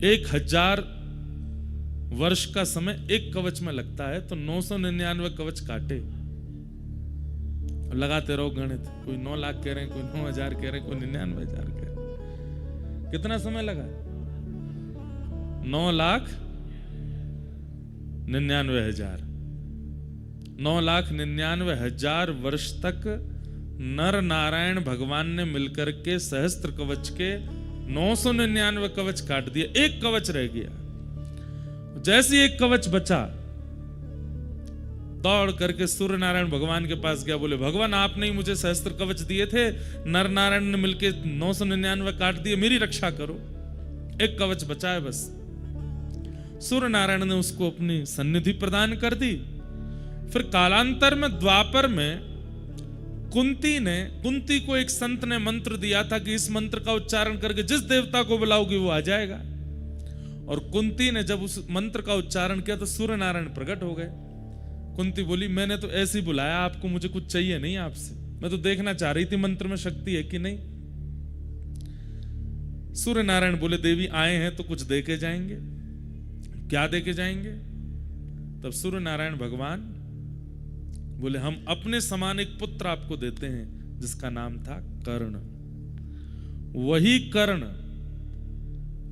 1000 वर्ष का समय एक कवच में लगता है, तो 999 कवच काटे और लगाते रहो गणित। कोई 9 लाख कह रहे हैं, कोई 9,000 कह रहे हैं, कोई 99,000 कह रहे हैं। कितना समय लगा? 9,99,000। 9,99,000 वर्ष तक नर नारायण भगवान ने मिलकर के सहस्त्र कवच के 999 कवच काट दिए, एक कवच रह गया। जैसे एक कवच बचा, दौड़ करके सूर्य नारायण भगवान के पास गया, बोले भगवान आपने ही मुझे सहस्त्र कवच दिए थे, नर नारायण ने मिलके 999 काट दिए, मेरी रक्षा करो, एक कवच बचा है बस। सूर्य नारायण ने उसको अपनी सन्निधि प्रदान कर दी। फिर कालांतर में द्वापर में कुंती को एक संत ने मंत्र दिया था कि इस मंत्र का उच्चारण करके जिस देवता को बुलाओगे वो आ जाएगा। और कुंती ने जब उस मंत्र का उच्चारण किया तो सूर्य नारायण प्रकट हो गए। कुंती बोली मैंने तो ऐसे ही बुलाया आपको, मुझे कुछ चाहिए नहीं आपसे, मैं तो देखना चाह रही थी मंत्र में शक्ति है कि नहीं। सूर्य नारायण बोले देवी आए हैं तो कुछ देके जाएंगे। क्या देके जाएंगे? तब सूर्य नारायण भगवान बोले हम अपने समान एक पुत्र आपको देते हैं जिसका नाम था कर्ण। वही कर्ण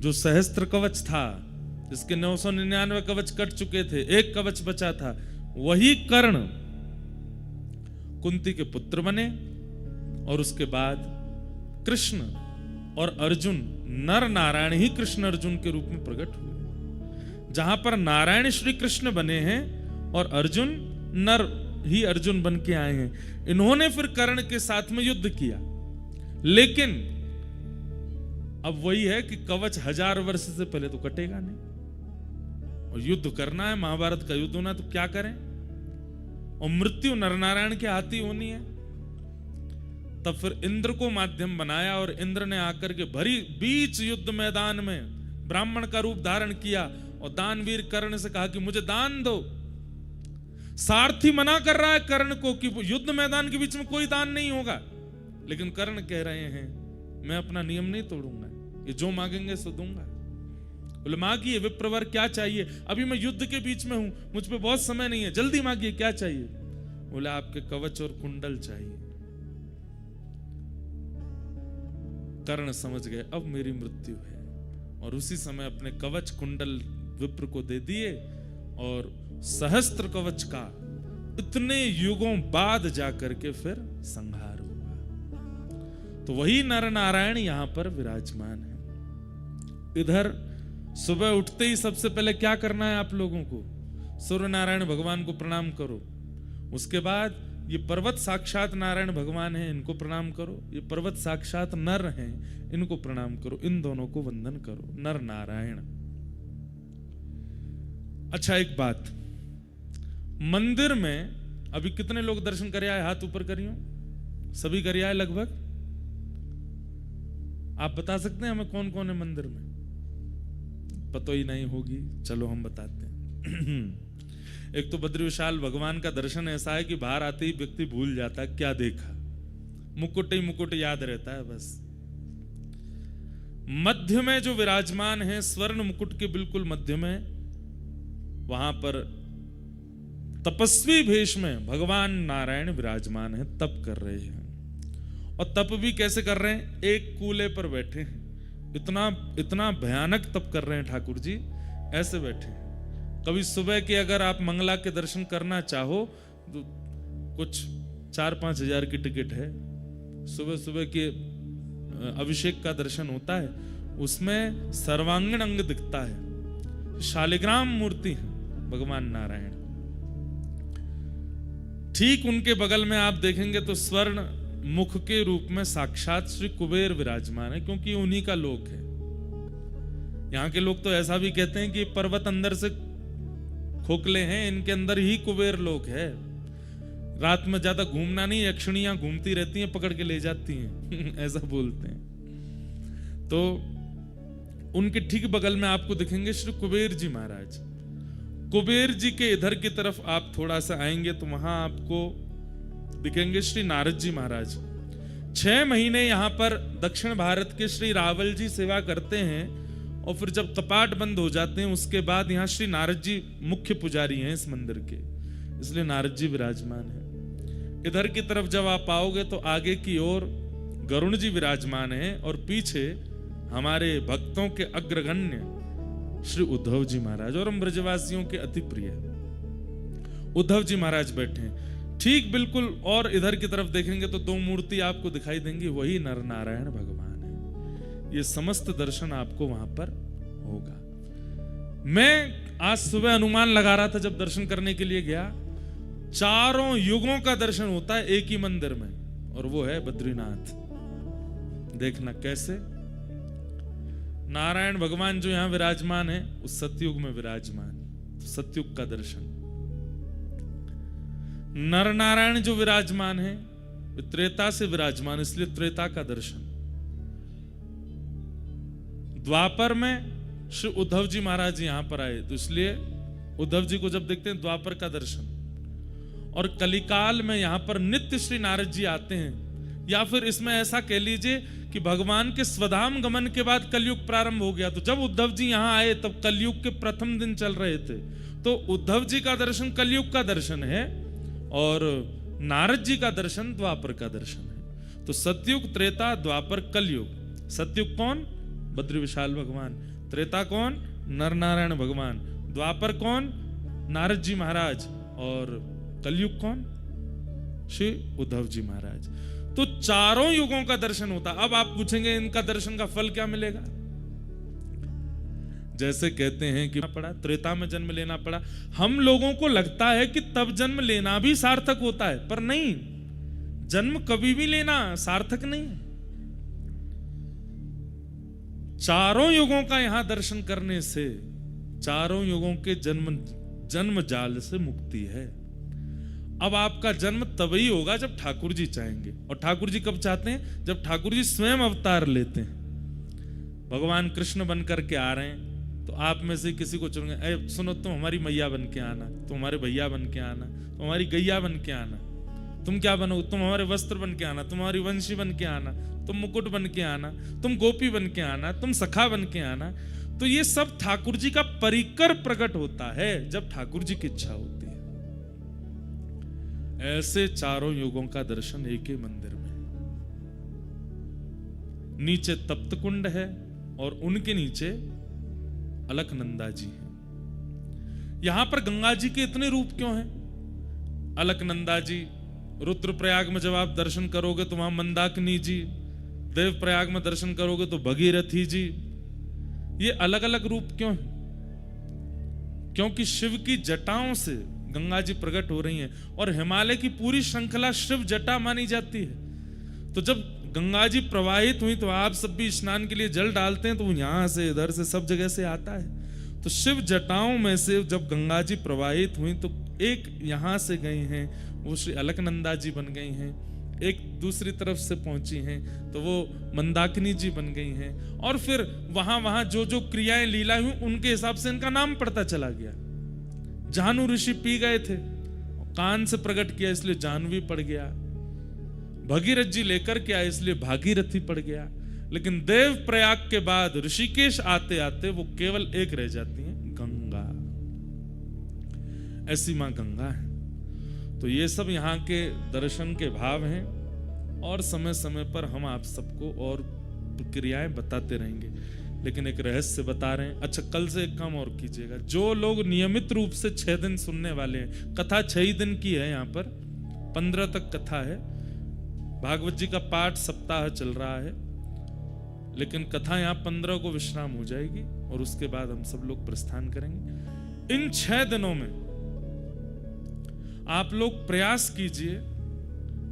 जो सहस्त्र कवच था, जिसके 999 कवच कट चुके थे, एक कवच बचा था, वही कर्ण कुंती के पुत्र बने। और उसके बाद कृष्ण और अर्जुन, नर नारायण ही कृष्ण अर्जुन के रूप में प्रकट हुए। जहां पर नारायण श्री कृष्ण बने हैं और अर्जुन नर ही अर्जुन बन के आए हैं। इन्होंने फिर कर्ण के साथ में युद्ध किया, लेकिन अब वही है कि कवच 1000 वर्ष से पहले तो कटेगा नहीं, और युद्ध करना है, महाभारत का युद्ध होना, तो क्या करें? और मृत्यु नरनारायण के हाथ ही होनी है। तब फिर इंद्र को माध्यम बनाया और इंद्र ने आकर के भरी बीच युद्ध मैदान में ब्राह्मण का रूप धारण किया और दानवीर कर्ण से कहा कि मुझे दान दो। सारथी मना कर रहा है कर्ण को कि युद्ध मैदान के बीच में कोई दान नहीं होगा, लेकिन कर्ण कह रहे हैं मैं अपना नियम नहीं तोड़ूंगा, ये जो मांगेंगे सो दूंगा। बोले मांगिए विप्रवर, क्या चाहिए? अभी मैं युद्ध के बीच में हूं, मुझ पे बहुत समय नहीं है, जल्दी मांगिए, क्या चाहिए? बोले आपके कवच और कुंडल चाहिए। कर्ण समझ गए अब मेरी मृत्यु है, और उसी समय अपने कवच कुंडल विप्र को दे दिए, और सहस्त्र कवच का इतने युगों बाद जाकर के फिर संहार हुआ। तो वही नर नारायण यहां पर विराजमान है। इधर सुबह उठते ही सबसे पहले क्या करना है आप लोगों को? सूर्य नारायण भगवान को प्रणाम करो। उसके बाद ये पर्वत साक्षात नारायण भगवान है, इनको प्रणाम करो। ये पर्वत साक्षात नर हैं, इनको प्रणाम करो। इन दोनों को वंदन करो, नर नारायण। अच्छा एक बात, मंदिर में अभी कितने लोग दर्शन कर आए? हाथ ऊपर करियो। सभी कर आए लगभग? आप बता सकते हैं हमें कौन कौन है मंदिर में? पता ही नहीं होगी, चलो हम बताते हैं। एक तो बद्री विशाल भगवान का दर्शन ऐसा है कि बाहर आते ही व्यक्ति भूल जाता है क्या देखा, मुकुट ही मुकुट याद रहता है बस। मध्य में जो विराजमान है, स्वर्ण मुकुट के बिल्कुल मध्य में, वहां पर तपस्वी भेष में भगवान नारायण विराजमान है, तप कर रहे हैं। और तप भी कैसे कर रहे हैं? एक कूले पर बैठे हैं। इतना भयानक तप कर रहे हैं ठाकुर जी, ऐसे बैठे हैं। कभी सुबह के अगर आप मंगला के दर्शन करना चाहो तो कुछ 4-5 हजार की टिकट है। सुबह सुबह के अभिषेक का दर्शन होता है, उसमें सर्वांगीण अंग दिखता है, शालिग्राम मूर्ति है भगवान नारायण। ठीक उनके बगल में आप देखेंगे तो स्वर्ण मुख के रूप में साक्षात श्री कुबेर विराजमान है, क्योंकि उन्हीं का लोक है। यहां के लोग तो ऐसा भी कहते हैं कि पर्वत अंदर से खोखले हैं, इनके अंदर ही कुबेर लोक है। रात में ज्यादा घूमना नहीं, यक्षिणियां घूमती रहती हैं, पकड़ के ले जाती हैं। ऐसा बोलते हैं। तो उनके ठीक बगल में आपको दिखेंगे श्री कुबेर जी महाराज। कुबेर जी के इधर की तरफ आप थोड़ा सा आएंगे तो वहां आपको दिखेंगे श्री नारद जी महाराज। 6 महीने यहां पर दक्षिण भारत के श्री रावल जी सेवा करते हैं, और फिर जब कपाट बंद हो जाते हैं उसके बाद यहाँ श्री नारद जी मुख्य पुजारी हैं इस मंदिर के, इसलिए नारद जी विराजमान है। इधर की तरफ जब आप आओगे तो आगे की ओर गरुण जी विराजमान हैं और पीछे हमारे भक्तों के अग्रगण्य श्री उद्धव जी महाराज और हम ब्रजवासियों के अति प्रिय उद्धव जी महाराज बैठे हैं ठीक बिल्कुल। और इधर की तरफ देखेंगे तो दो मूर्ति आपको दिखाई देंगी, वही नर नारायण भगवान है। ये समस्त दर्शन आपको वहां पर होगा। मैं आज सुबह अनुमान लगा रहा था जब दर्शन करने के लिए गया, चारों युगों का दर्शन होता है एक ही मंदिर में, और वो है बद्रीनाथ। देखना कैसे नारायण भगवान जो यहां विराजमान है उस सतयुग में विराजमान, तो सतयुग का दर्शन। नर नारायण जो विराजमान है त्रेता से विराजमान, इसलिए त्रेता का दर्शन। द्वापर में श्री उद्धव जी महाराज यहां पर आए तो इसलिए उद्धव जी को जब देखते हैं द्वापर का दर्शन। और कलिकाल में यहां पर नित्य श्री नारद जी आते हैं, या फिर इसमें ऐसा कह लीजिए कि भगवान के स्वधाम गमन के बाद कलयुग प्रारंभ हो गया। तो जब उद्धव जी यहां आए तब कलयुग के प्रथम दिन चल रहे थे, तो उद्धव जी का दर्शन कलयुग का दर्शन है और नारद जी का दर्शन द्वापर का दर्शन है। तो सतयुग, त्रेता, द्वापर, कलयुग। सतयुग कौन? बद्री विशाल भगवान। त्रेता कौन? नर नारायण भगवान। द्वापर कौन? नारद जी महाराज। और कलयुग कौन? श्री उद्धव जी महाराज। तो चारों युगों का दर्शन होता। अब आप पूछेंगे इनका दर्शन का फल क्या मिलेगा? जैसे कहते हैं कि पड़ा त्रेता में जन्म लेना पड़ा, हम लोगों को लगता है कि तब जन्म लेना भी सार्थक होता है, पर नहीं, जन्म कभी भी लेना सार्थक नहीं। चारों युगों का यहां दर्शन करने से चारों युगों के जन्म जाल से मुक्ति है। अब आपका जन्म तभी होगा जब ठाकुर जी चाहेंगे, और ठाकुर जी कब चाहते हैं? जब ठाकुर जी स्वयं अवतार लेते हैं। भगवान कृष्ण बन करके आ रहे हैं तो आप में से किसी को चुनेंगे, अरे सुनो तुम हमारी मैया बन के आना, तुम हमारे भैया बन के आना, तुम हमारी गैया बन के आना। तुम क्या बनो? तुम हमारे वस्त्र बन के आना, तुम हमारी वंशी बन के आना, तुम मुकुट बन के आना, तुम गोपी बन के आना, तुम सखा बन के आना। तो ये सब ठाकुर जी का परिकर प्रकट होता है जब ठाकुर जी की इच्छा होती है। ऐसे चारों युगों का दर्शन एक ही मंदिर में। नीचे तप्त कुंड है और उनके नीचे अलकनंदा जी हैं। यहां पर गंगा जी के इतने रूप क्यों हैं? अलकनंदा जी, रुद्रप्रयाग में जब आप दर्शन करोगे तो वहां मंदाकिनी जी, देवप्रयाग में दर्शन करोगे तो भगीरथी जी। ये अलग अलग रूप क्यों हैं? क्योंकि शिव की जटाओं से गंगा जी प्रकट हो रही हैं, और हिमालय की पूरी श्रृंखला शिव जटा मानी जाती है। तो जब गंगा जी प्रवाहित हुई तो आप सब भी स्नान के लिए जल डालते हैं, तो यहां से इधर से सब जगह से आता है। तो शिव जटाओं में से जब गंगा जी प्रवाहित हुई तो एक यहां से गई हैं, वो श्री अलकनंदा जी बन गई हैं। एक दूसरी तरफ से पहुंची हैं तो वो मंदाकिनी जी बन गई हैं। और फिर वहां वहां जो जो क्रियाएं लीला हुई उनके हिसाब से इनका नाम पड़ता चला गया। जानू ऋषि पी गए थे, कान से प्रकट किया इसलिए जानवी पड़ गया। भगीरथ जी लेकर के आए इसलिए भागीरथी पड़ गया। लेकिन देव प्रयाग के बाद ऋषिकेश आते आते वो केवल एक रह जाती हैं, गंगा। ऐसी मां गंगा है। तो ये सब यहाँ के दर्शन के भाव हैं, और समय समय पर हम आप सबको और क्रियाएं बताते रहेंगे। लेकिन एक रहस्य बता रहे हैं। अच्छा, कल से एक काम और कीजिएगा, जो लोग नियमित रूप से 6 दिन सुनने वाले हैं, कथा 6 ही दिन की है, यहाँ पर 15 तक कथा है। भागवत जी का पाठ सप्ताह चल रहा है, लेकिन कथा यहाँ 15 को विश्राम हो जाएगी और उसके बाद हम सब लोग प्रस्थान करेंगे। इन 6 दिनों में आप लोग प्रयास कीजिए,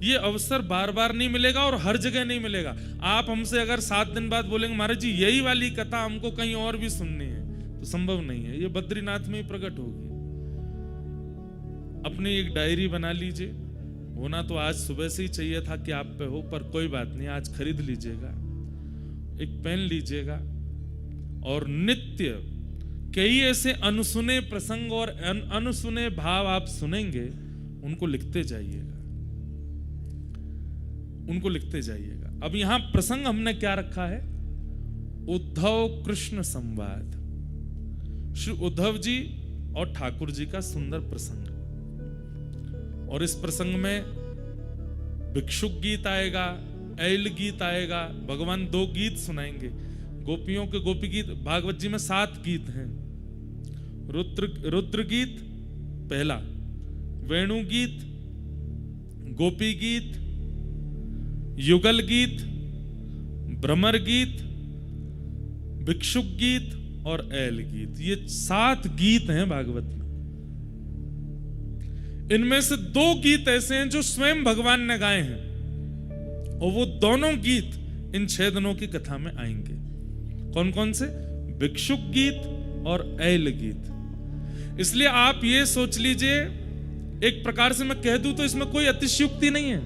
ये अवसर बार बार नहीं मिलेगा और हर जगह नहीं मिलेगा। आप हमसे अगर 7 दिन बाद बोलेंगे महाराज जी यही वाली कथा हमको कहीं और भी सुननी है, तो संभव नहीं है। ये बद्रीनाथ में ही प्रकट होगी। अपनी एक डायरी बना लीजिए। होना तो आज सुबह से ही चाहिए था कि आप पे हो, पर कोई बात नहीं, आज खरीद लीजिएगा। एक पेन लीजिएगा और नित्य कई ऐसे अनसुने प्रसंग और अनसुने भाव आप सुनेंगे, उनको लिखते जाइएगा, उनको लिखते जाइएगा। अब यहां प्रसंग हमने क्या रखा है? उद्धव कृष्ण संवाद, श्री उद्धव जी और ठाकुर जी का सुंदर प्रसंग। और इस प्रसंग में भिक्षुक गीत आएगा, ऐल गीत आएगा, भगवान 2 गीत सुनाएंगे। गोपियों के गोपी गीत, भागवत जी में 7 गीत हैं। रुद्र गीत पहला, वेणु गीत, गोपी गीत, युगल गीत, भ्रमर गीत, भिक्षुक गीत और ऐल गीत। ये 7 गीत हैं भागवत में। इनमें से 2 गीत ऐसे हैं जो स्वयं भगवान ने गाए हैं, और वो दोनों गीत इन 6 दिनों की कथा में आएंगे। कौन कौन से? भिक्षुक गीत और ऐल गीत। इसलिए आप ये सोच लीजिए, एक प्रकार से मैं कह दूं तो इसमें कोई अतिशयोक्ति नहीं है।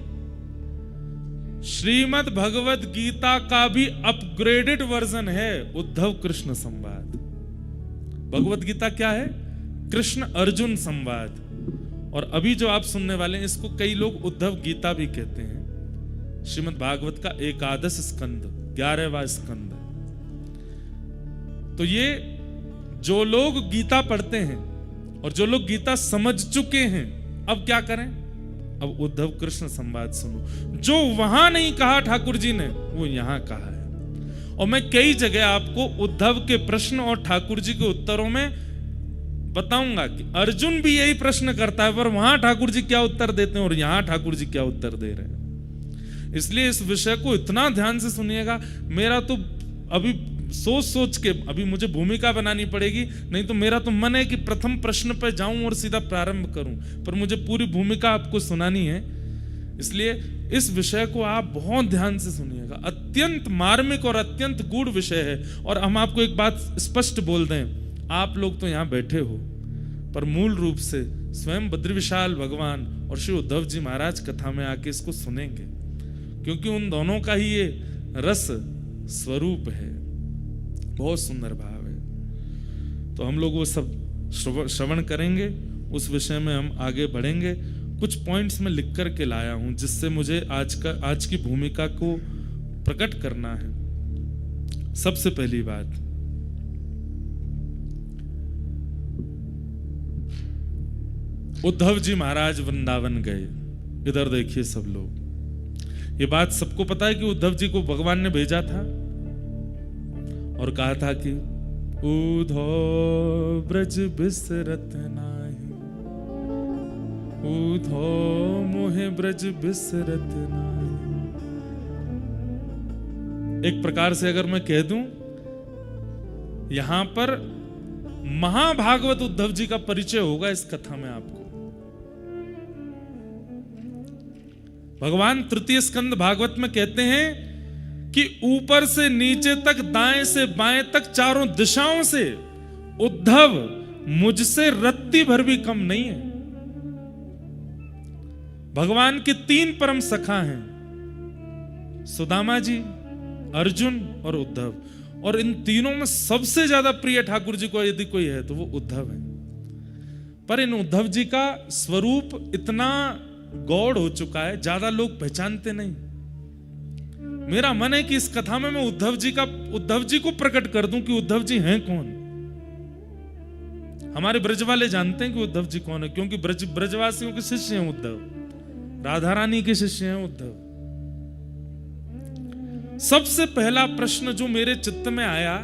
श्रीमद् भगवत गीता का भी अपग्रेडेड वर्जन है उद्धव कृष्ण संवाद। भगवत गीता क्या है? कृष्ण अर्जुन संवाद। और अभी जो आप सुनने वाले हैं, इसको कई लोग उद्धव गीता भी कहते हैं। श्रीमद् भागवत का 11 स्कंद, 11वां स्कंद। तो ये जो लोग गीता पढ़ते हैं और जो लोग गीता समझ चुके हैं, अब क्या करें? अब उद्धव कृष्ण संवाद सुनो। जो वहां नहीं कहा ठाकुर जी ने, वो यहां कहा है। और मैं कई जगह आपको उद्धव के प्रश्न और ठाकुर जी के उत्तरों में बताऊंगा कि अर्जुन भी यही प्रश्न करता है, पर वहां ठाकुर जी क्या उत्तर देते हैं और यहां ठाकुर जी क्या उत्तर दे रहे हैं। इसलिए इस विषय को इतना ध्यान से सुनिएगा। मेरा तो अभी सोच के अभी मुझे भूमिका बनानी पड़ेगी, नहीं तो मेरा तो मन है कि प्रथम प्रश्न पर जाऊं और सीधा प्रारंभ करूं, पर मुझे पूरी भूमिका आपको सुनानी है। इसलिए इस विषय को आप बहुत ध्यान से सुनिएगा। अत्यंत मार्मिक और अत्यंत गूढ़ विषय है। और हम आपको एक बात स्पष्ट बोल दें, आप लोग तो यहां बैठे हो, पर मूल रूप से स्वयं बद्रीविशाल भगवान और श्री उद्धव जी महाराज कथा में आके इसको सुनेंगे, क्योंकि उन दोनों का ही ये रस स्वरूप है। बहुत सुंदर भाव है। तो हम लोग वो सब श्रवण करेंगे, उस विषय में हम आगे बढ़ेंगे। कुछ पॉइंट्स में लिख कर के लाया हूं, जिससे मुझे आज की भूमिका को प्रकट करना है। सबसे पहली बात, उद्धव जी महाराज वृंदावन गए। इधर देखिए सब लोग, ये बात सबको पता है कि उद्धव जी को भगवान ने भेजा था और कहा था कि उद्धव ब्रज बिसरत नाही, उद्धव मोहे ब्रज बिसरत नाही। एक प्रकार से अगर मैं कह दूं, यहां पर महाभागवत उद्धव जी का परिचय होगा इस कथा में आपको। भगवान तृतीय स्कंद भागवत में कहते हैं कि ऊपर से नीचे तक, दाएं से बाएं तक, चारों दिशाओं से उद्धव मुझसे रत्ती भर भी कम नहीं है। भगवान के 3 परम सखा हैं, सुदामा जी, अर्जुन और उद्धव। और इन तीनों में सबसे ज्यादा प्रिय ठाकुर जी को यदि कोई है तो वो उद्धव है। पर इन उद्धव जी का स्वरूप इतना गौड़ हो चुका है, ज्यादा लोग पहचानते नहीं। मेरा मन है कि इस कथा में मैं उद्धव जी को प्रकट कर दूं कि उद्धव जी हैं कौन। हमारे ब्रज वाले जानते हैं कि उद्धव जी कौन है, क्योंकि ब्रजवासियों के शिष्य हैं उद्धव, राधा रानी के शिष्य हैं उद्धव। सबसे पहला प्रश्न जो मेरे चित्त में आया,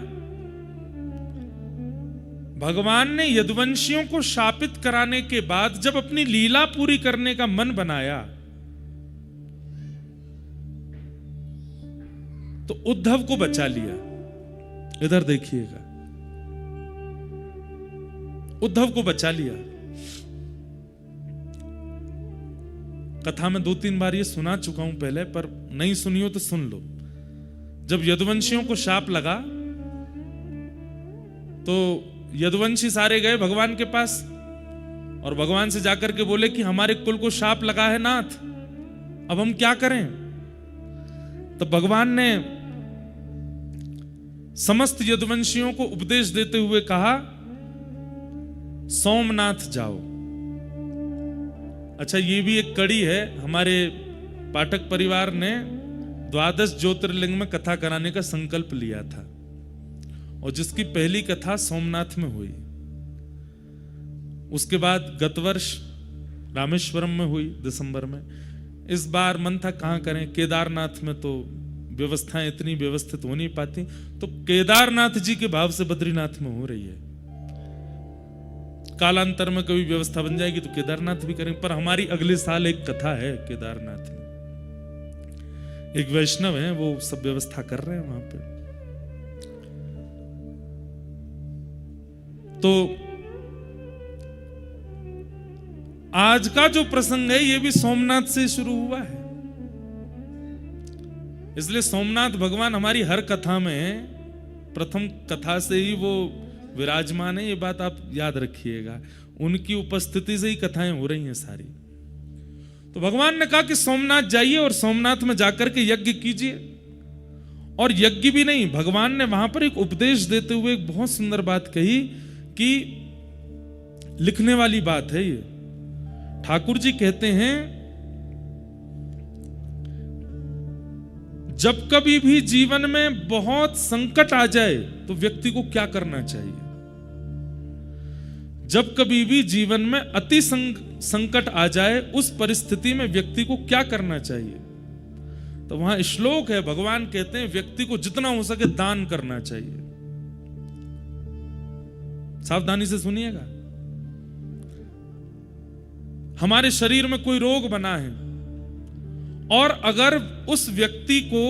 भगवान ने यदुवंशियों को शापित कराने के बाद जब अपनी लीला पूरी करने का मन बनाया, तो उद्धव को बचा लिया। इधर देखिएगा, उद्धव को बचा लिया। कथा में 2-3 बार ये सुना चुका हूं पहले, पर नहीं सुनी हो तो सुन लो। जब यदुवंशियों को शाप लगा तो यदुवंशी सारे गए भगवान के पास और भगवान से जाकर के बोले कि हमारे कुल को शाप लगा है नाथ, अब हम क्या करें। तो भगवान ने समस्त यदुवंशियों को उपदेश देते हुए कहा, सोमनाथ जाओ। अच्छा, ये भी एक कड़ी है। हमारे पाठक परिवार ने 12 ज्योतिर्लिंग में कथा कराने का संकल्प लिया था। और जिसकी पहली कथा सोमनाथ में हुई। उसके बाद गत वर्ष रामेश्वरम में हुई दिसंबर में। इस बार मन था कहां करें, केदारनाथ में तो व्यवस्थाएं इतनी व्यवस्थित हो नहीं पाती, तो केदारनाथ जी के भाव से बद्रीनाथ में हो रही है। कालांतर में कभी व्यवस्था बन जाएगी तो केदारनाथ भी करेंगे, पर हमारी अगले साल एक कथा है केदारनाथ में। एक वैष्णव है, वो सब व्यवस्था कर रहे हैं वहां पे। तो आज का जो प्रसंग है ये भी सोमनाथ से शुरू हुआ है, इसलिए सोमनाथ भगवान हमारी हर कथा में प्रथम कथा से ही वो विराजमान है, ये बात आप याद रखिएगा। उनकी उपस्थिति से ही कथाएं हो रही हैं सारी। तो भगवान ने कहा कि सोमनाथ जाइए और सोमनाथ में जाकर के यज्ञ कीजिए। और यज्ञ भी नहीं, भगवान ने वहां पर एक उपदेश देते हुए एक बहुत सुंदर बात कही कि लिखने वाली बात है ये। ठाकुर जी कहते हैं, जब कभी भी जीवन में बहुत संकट आ जाए तो व्यक्ति को क्या करना चाहिए। जब कभी भी जीवन में अति संकट आ जाए उस परिस्थिति में व्यक्ति को क्या करना चाहिए। तो वहां श्लोक है, भगवान कहते हैं व्यक्ति को जितना हो सके दान करना चाहिए। सावधानी से सुनिएगा। हमारे शरीर में कोई रोग बना है और अगर उस व्यक्ति को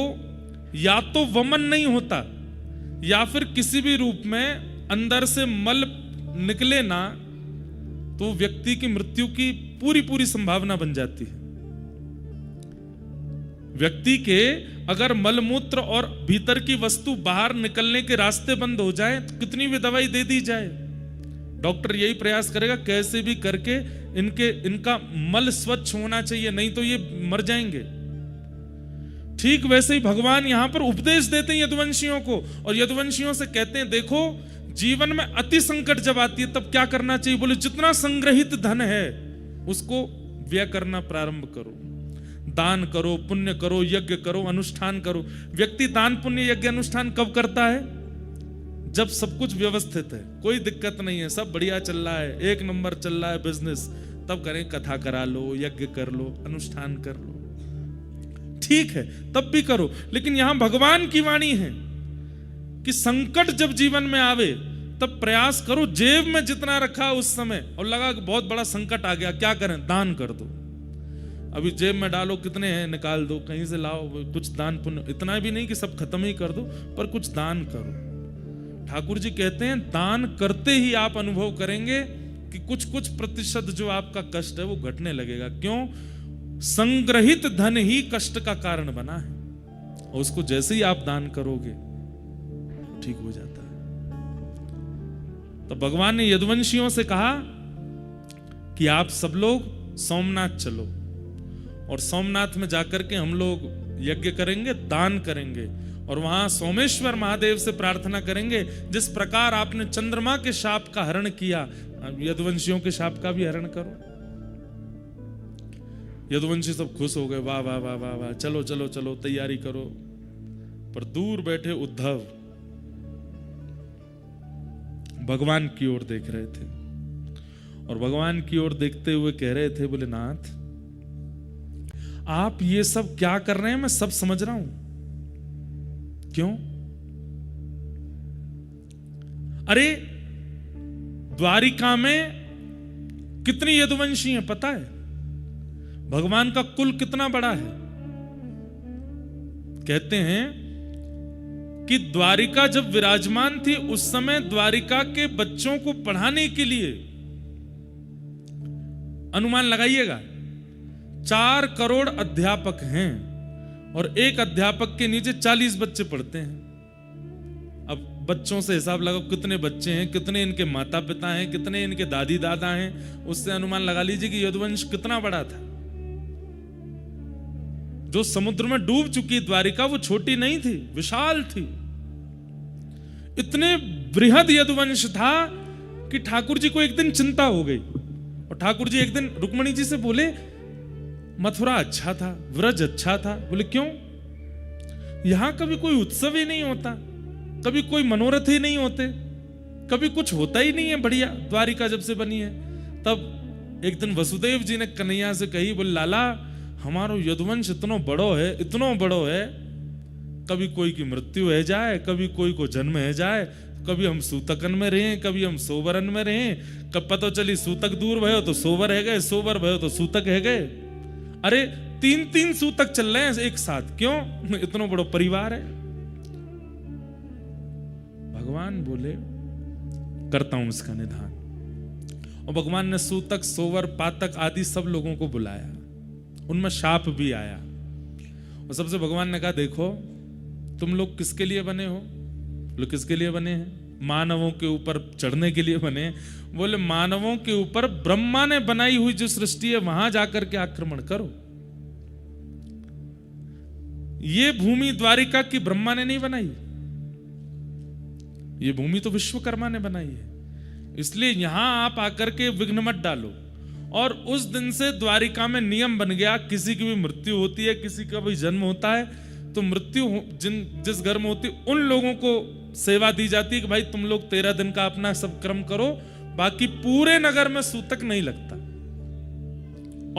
या तो वमन नहीं होता या फिर किसी भी रूप में अंदर से मल निकले ना, तो व्यक्ति की मृत्यु की पूरी संभावना बन जाती है। व्यक्ति के अगर मलमूत्र और भीतर की वस्तु बाहर निकलने के रास्ते बंद हो जाए तो कितनी भी दवाई दे दी जाए, डॉक्टर यही प्रयास करेगा कैसे भी करके इनका मल स्वच्छ होना चाहिए, नहीं तो ये मर जाएंगे। ठीक वैसे ही भगवान यहां पर उपदेश देते हैं यदुवंशियों को, और यदुवंशियों से कहते हैं देखो जीवन में अति संकट जब आती है तब क्या करना चाहिए। बोले जितना संग्रहित धन है उसको व्यय करना प्रारंभ करो, दान करो, पुण्य करो, यज्ञ करो, अनुष्ठान करो। व्यक्ति दान पुण्य यज्ञ अनुष्ठान कब करता है? जब सब कुछ व्यवस्थित है, कोई दिक्कत नहीं है, सब बढ़िया चल रहा है, एक नंबर चल रहा है बिजनेस, तब करें, कथा करा लो, यज्ञ कर लो, अनुष्ठान कर लो, ठीक है, तब भी करो। लेकिन यहां भगवान की वाणी है कि संकट जब जीवन में आवे तब प्रयास करो, जेब में जितना रखा उस समय और लगा कि बहुत बड़ा संकट आ गया, क्या करें? दान कर दो। अभी जेब में डालो, कितने हैं निकाल दो, कहीं से लाओ, कुछ दान पुण्य, इतना भी नहीं कि सब खत्म ही कर दो, पर कुछ दान करो। ठाकुर जी कहते हैं दान करते ही आप अनुभव करेंगे कि कुछ प्रतिशत जो आपका कष्ट है वो घटने लगेगा। क्यों? संग्रहित धन ही कष्ट का कारण बना है, और उसको जैसे ही आप दान करोगे ठीक हो जाता है। तो भगवान ने यदुवंशियों से कहा कि आप सब लोग सोमनाथ चलो, और सोमनाथ में जाकर के हम लोग यज्ञ करेंगे, दान करेंगे, और वहां सोमेश्वर महादेव से प्रार्थना करेंगे जिस प्रकार आपने चंद्रमा के शाप का हरण किया, यदुवंशियों के शाप का भी हरण करो। यदुवंशी सब खुश हो गए, वाह वाह वाह वाह वाह, चलो चलो चलो तैयारी करो। पर दूर बैठे उद्धव भगवान की ओर देख रहे थे, और भगवान की ओर देखते हुए कह रहे थे, बोले नाथ आप ये सब क्या कर रहे हैं, मैं सब समझ रहा हूं, क्यों? अरे द्वारिका में कितनी यदुवंशी हैं पता है? भगवान का कुल कितना बड़ा है? कहते हैं कि द्वारिका जब विराजमान थी उस समय द्वारिका के बच्चों को पढ़ाने के लिए, अनुमान लगाइएगा, 4 करोड़ अध्यापक हैं, और एक अध्यापक के नीचे 40 बच्चे पढ़ते हैं। अब बच्चों से हिसाब लगाओ कितने बच्चे हैं, कितने इनके माता पिता हैं, कितने इनके दादी दादा हैं, उससे अनुमान लगा लीजिए कि यदुवंश कितना बड़ा था। जो समुद्र में डूब चुकी द्वारिका वो छोटी नहीं थी, विशाल थी। इतने बृहद यदुवंश था कि ठाकुर जी को एक दिन चिंता हो गई, और ठाकुर जी एक दिन रुक्मणी जी से बोले मथुरा अच्छा था, व्रज अच्छा था। बोले क्यों? यहां कभी कोई उत्सव ही नहीं होता, कभी कोई मनोरथ ही नहीं होते, कभी कुछ होता ही नहीं है बढ़िया। द्वारिका जब से बनी है तब एक दिन वसुदेव जी ने कन्हैया से कही, बोले लाला हमारो यदुवंश इतनो बड़ो है, कभी कोई की मृत्यु है जाए, कभी कोई को जन्म है जाए, कभी हम सूतकन में रहे, कभी हम सोवरन में रहे, कब पता चली सूतक दूर भयो तो सोवर है गए, सोवर भयो तो सूतक है गए। अरे 3 सूतक चल रहे हैं एक साथ, क्यों? इतना बड़ा परिवार है। भगवान बोले करता हूं इसका निधान। और भगवान ने सूतक, सोवर, पातक आदि सब लोगों को बुलाया, उनमें शाप भी आया। और सबसे भगवान ने कहा, देखो तुम लोग किसके लिए बने हो? लोग किसके लिए बने हैं? मानवों के ऊपर चढ़ने के लिए बने। बोले मानवों के ऊपर ब्रह्मा ने बनाई हुई जो सृष्टि है वहां जाकर के आक्रमण करो। ये भूमि द्वारिका की ब्रह्मा ने नहीं बनाई, ये भूमि तो विश्वकर्मा ने बनाई है, इसलिए यहां आप आकर के विघ्न मत डालो। और उस दिन से द्वारिका में नियम बन गया, किसी की भी मृत्यु होती है, किसी का भी जन्म होता है, तो मृत्यु जिस घर में होती उन लोगों को सेवा दी जाती है कि भाई तुम लोग 13 दिन का अपना सब कर्म करो, बाकी पूरे नगर में सूतक नहीं लगता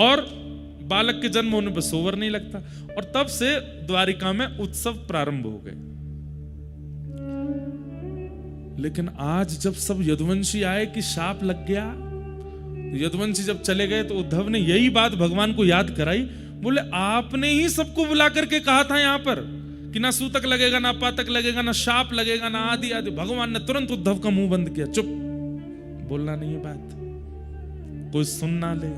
और बालक के जन्म होने पर सोवर नहीं लगता। और तब से द्वारिका में उत्सव प्रारंभ हो गए। लेकिन आज जब सब यदुवंशी आए कि शाप लग गया, यदुवंशी जब चले गए तो उद्धव ने यही बात भगवान को याद कराई। बोले आपने ही सबको बुला करके कहा था यहां पर कि ना सूतक लगेगा, ना पातक लगेगा, ना शाप लगेगा, ना आदि आदि। भगवान ने तुरंत उद्धव का मुंह बंद किया, चुप, बोलना नहीं है बात, कोई सुन ना ले।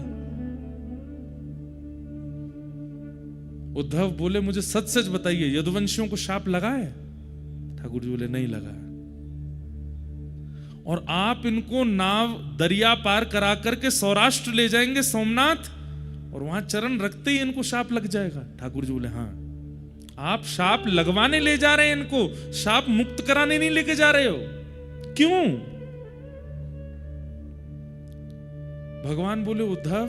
उद्धव बोले मुझे सच सच बताइए, यदुवंशियों को शाप लगा है? ठाकुर जी बोले नहीं लगा। और आप इनको नाव दरिया पार करा करके सौराष्ट्र ले जाएंगे, सोमनाथ, और वहां चरण रखते ही इनको शाप लग जाएगा। ठाकुर जी बोले हाँ, आप शाप लगवाने ले जा रहे हैं, इनको शाप मुक्त कराने नहीं लेके जा रहे हो। क्यों? भगवान बोले उद्धव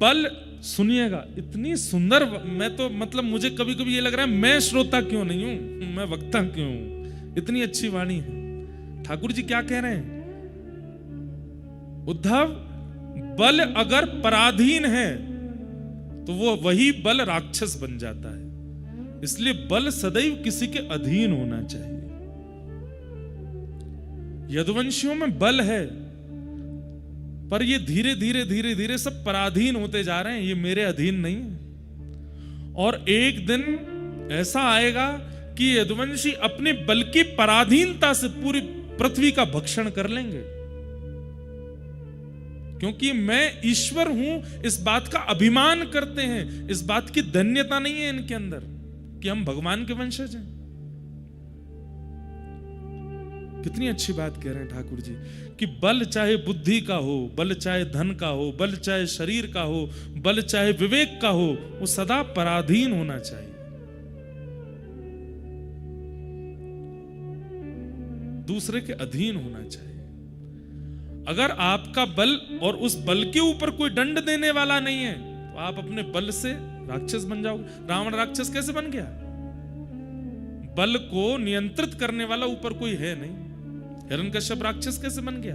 बल, सुनिएगा, इतनी सुंदर, मैं तो मतलब मुझे कभी कभी ये लग रहा है मैं श्रोता क्यों नहीं हूं, मैं वक्ता क्यों हूं, इतनी अच्छी वाणी है। ठाकुर जी क्या कह रहे हैं? उद्धव बल अगर पराधीन है तो वो वही बल राक्षस बन जाता है, इसलिए बल सदैव किसी के अधीन होना चाहिए। यदुवंशियों में बल है, पर ये धीरे धीरे धीरे धीरे सब पराधीन होते जा रहे हैं, ये मेरे अधीन नहीं है। और एक दिन ऐसा आएगा कि यदुवंशी अपने बल की पराधीनता से पूरी पृथ्वी का भक्षण कर लेंगे, क्योंकि मैं ईश्वर हूं इस बात का अभिमान करते हैं, इस बात की धन्यता नहीं है इनके अंदर कि हम भगवान के वंशज हैं। कितनी अच्छी बात कह रहे हैं ठाकुर जी कि बल चाहे बुद्धि का हो, बल चाहे धन का हो, बल चाहे शरीर का हो, बल चाहे विवेक का हो, वो सदा पराधीन होना चाहिए, दूसरे के अधीन होना चाहिए। अगर आपका बल और उस बल के ऊपर कोई दंड देने वाला नहीं है तो आप अपने बल से राक्षस बन जाओगे। रावण राक्षस कैसे बन गया? बल को नियंत्रित करने वाला ऊपर कोई है नहीं। हिरण्यकश्यप राक्षस कैसे बन गया?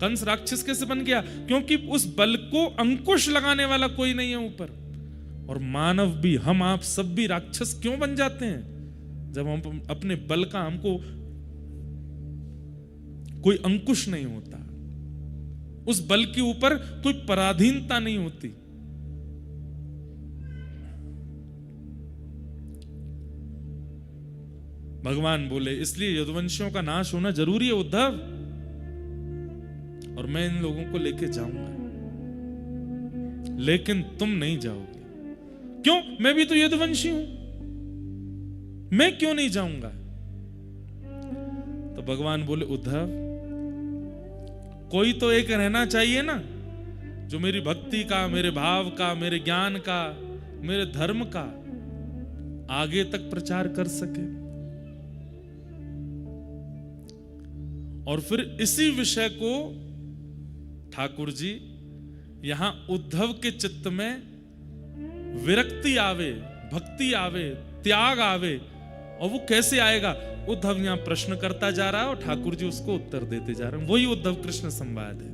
कंस राक्षस कैसे बन गया? क्योंकि उस बल को अंकुश लगाने वाला कोई नहीं है ऊपर। और मानव भी, हम आप सब भी राक्षस क्यों बन जाते हैं? जब हम अपने बल का, हमको कोई अंकुश नहीं होता, उस बल के ऊपर कोई पराधीनता नहीं होती। भगवान बोले इसलिए यदुवंशियों का नाश होना जरूरी है उद्धव, और मैं इन लोगों को लेके जाऊंगा, लेकिन तुम नहीं जाओगे। क्यों? मैं भी तो यदुवंशी हूं, मैं क्यों नहीं जाऊंगा? तो भगवान बोले उद्धव कोई तो एक रहना चाहिए ना, जो मेरी भक्ति का, मेरे भाव का, मेरे ज्ञान का, मेरे धर्म का आगे तक प्रचार कर सके। और फिर इसी विषय को ठाकुर जी यहां उद्धव के चित्त में विरक्ति आवे, भक्ति आवे, त्याग आवे। और वो कैसे आएगा? उद्धव यहां प्रश्न करता जा रहा है और ठाकुर जी उसको उत्तर देते जा रहे हैं। वही उद्धव कृष्ण संवाद है।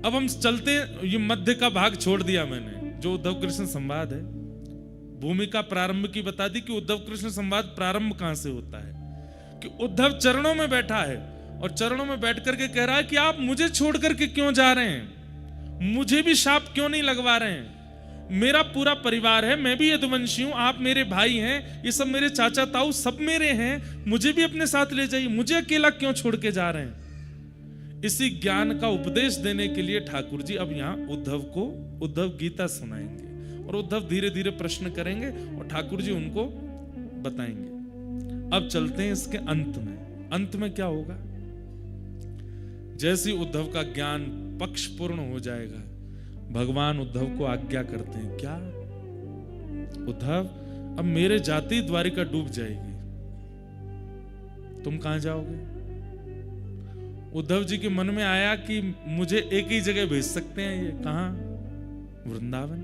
अब हम चलते हैं, ये मध्य का भाग छोड़ दिया मैंने, जो उद्धव कृष्ण संवाद है। भूमिका प्रारंभ की बता दी कि उद्धव कृष्ण संवाद प्रारंभ कहां से होता है, कि उद्धव चरणों में बैठा है और चरणों में बैठ करके कह रहा है कि आप मुझे छोड़ करके क्यों जा रहे हैं, मुझे भी शाप क्यों नहीं लगवा रहे हैं, मेरा पूरा परिवार है, मैं भी यदुवंशी हूं, आप मेरे भाई हैं, ये सब मेरे चाचा ताऊ सब मेरे हैं, मुझे भी अपने साथ ले जाइए, मुझे अकेला क्यों छोड़ के जा रहे हैं। इसी ज्ञान का उपदेश देने के लिए ठाकुर जी अब यहां उद्धव को उद्धव गीता सुनाएंगे और उद्धव धीरे धीरे प्रश्न करेंगे और ठाकुर जी उनको बताएंगे। अब चलते हैं इसके अंत में। अंत में क्या होगा? जैसे उद्धव का ज्ञान पक्ष पूर्ण हो जाएगा, भगवान उद्धव को आज्ञा करते हैं, क्या उद्धव, अब मेरे जाति द्वारिका डूब जाएगी, तुम कहां जाओगे? उद्धव जी के मन में आया कि मुझे एक ही जगह भेज सकते हैं, ये कहां? वृंदावन।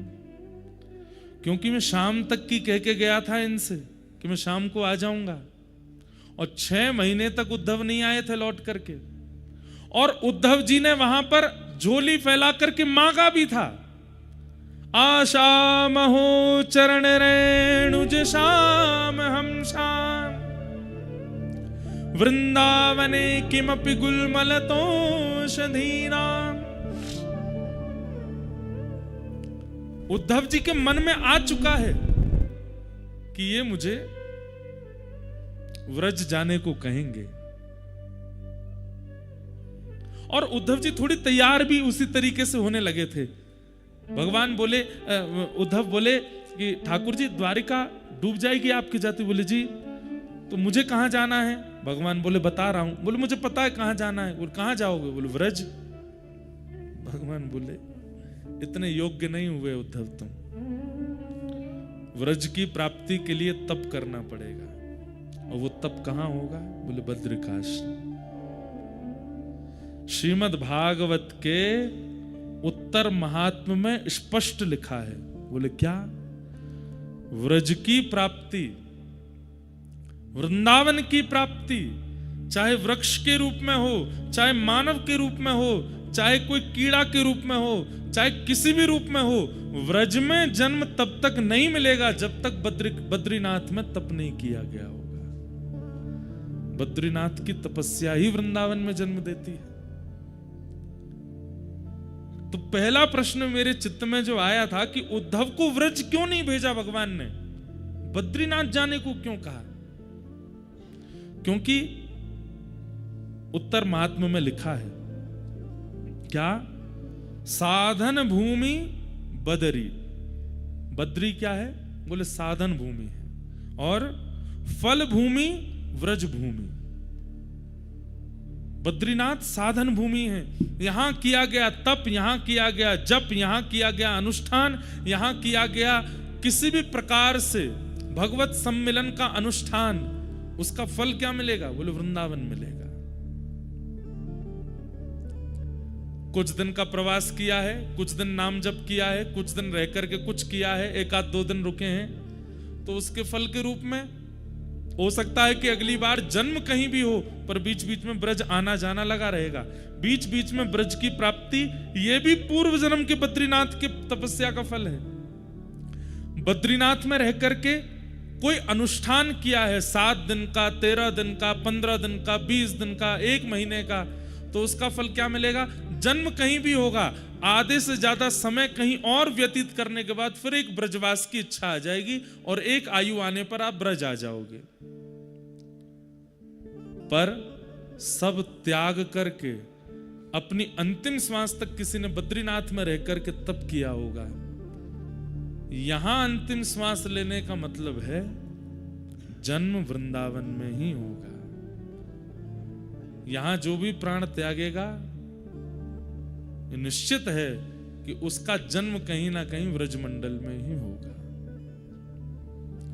क्योंकि मैं शाम तक की कह के गया था इनसे कि मैं शाम को आ जाऊंगा, और 6 महीने तक उद्धव नहीं आए थे लौट करके। और उद्धव जी ने वहां पर झोली फैला करके मांगा भी था, आशा महो चरण रेणुज श्याम हम श्याम वृंदावने किमपि गुलमलतोषधीनाम। उद्धव जी के मन में आ चुका है कि ये मुझे व्रज जाने को कहेंगे, और उद्धव जी थोड़ी तैयार भी उसी तरीके से होने लगे थे। भगवान बोले, उद्धव बोले कि ठाकुर जी द्वारिका डूब जाएगी आपकी जाति। बोले जी, तो मुझे कहां जाना है? भगवान बोले बता रहा हूं। बोले मुझे पता है कहां जाना है। बोले कहां जाओगे? बोले व्रज। भगवान बोले इतने योग्य नहीं हुए उद्धव तुम, व्रज की प्राप्ति के लिए तप करना पड़ेगा। और वो तप कहां होगा? बोले बद्रिकाश्रम। श्रीमद् भागवत के उत्तर महात्म्य में स्पष्ट लिखा है। बोले क्या? व्रज की प्राप्ति, वृंदावन की प्राप्ति, चाहे वृक्ष के रूप में हो, चाहे मानव के रूप में हो, चाहे कोई कीड़ा के रूप में हो, चाहे किसी भी रूप में हो, व्रज में जन्म तब तक नहीं मिलेगा जब तक बद्रीनाथ में तप नहीं किया गया होगा। बद्रीनाथ की तपस्या ही वृंदावन में जन्म देती है। तो पहला प्रश्न मेरे चित्त में जो आया था कि उद्धव को व्रज क्यों नहीं भेजा भगवान ने, बद्रीनाथ जाने को क्यों कहा? क्योंकि उत्तर महात्म्य में लिखा है क्या? साधन भूमि बदरी। बद्री क्या है? बोले साधन भूमि है, और फल भूमि व्रज भूमि। बद्रीनाथ साधन भूमि है, यहां किया गया तप, यहां किया गया जप, यहां किया गया अनुष्ठान, यहां किया गया किसी भी प्रकार से भगवत सम्मिलन का अनुष्ठान, उसका फल क्या मिलेगा? बोले वृंदावन मिलेगा। कुछ दिन का प्रवास किया है, कुछ दिन नाम जप किया है, कुछ दिन रह करके कुछ किया है, 1-2 दिन रुके हैं, तो उसके फल के रूप में हो सकता है कि अगली बार जन्म कहीं भी हो, पर बीच बीच में ब्रज आना जाना लगा रहेगा। बीच बीच में ब्रज की प्राप्ति, यह भी पूर्व जन्म के बद्रीनाथ के तपस्या का फल है। बद्रीनाथ में रह करके कोई अनुष्ठान किया है, 7 दिन का, 13 दिन का, 15 दिन का, 20 दिन का, 1 महीने का, तो उसका फल क्या मिलेगा? जन्म कहीं भी होगा, आधे से ज्यादा समय कहीं और व्यतीत करने के बाद फिर एक ब्रजवास की इच्छा आ जाएगी, और एक आयु आने पर आप ब्रज आ जाओगे। पर सब त्याग करके अपनी अंतिम श्वास तक किसी ने बद्रीनाथ में रह करके तप किया होगा। यहां अंतिम श्वास लेने का मतलब है जन्म वृंदावन में ही होगा। यहां जो भी प्राण त्यागेगा, निश्चित है कि उसका जन्म कहीं ना कहीं व्रजमंडल में ही होगा।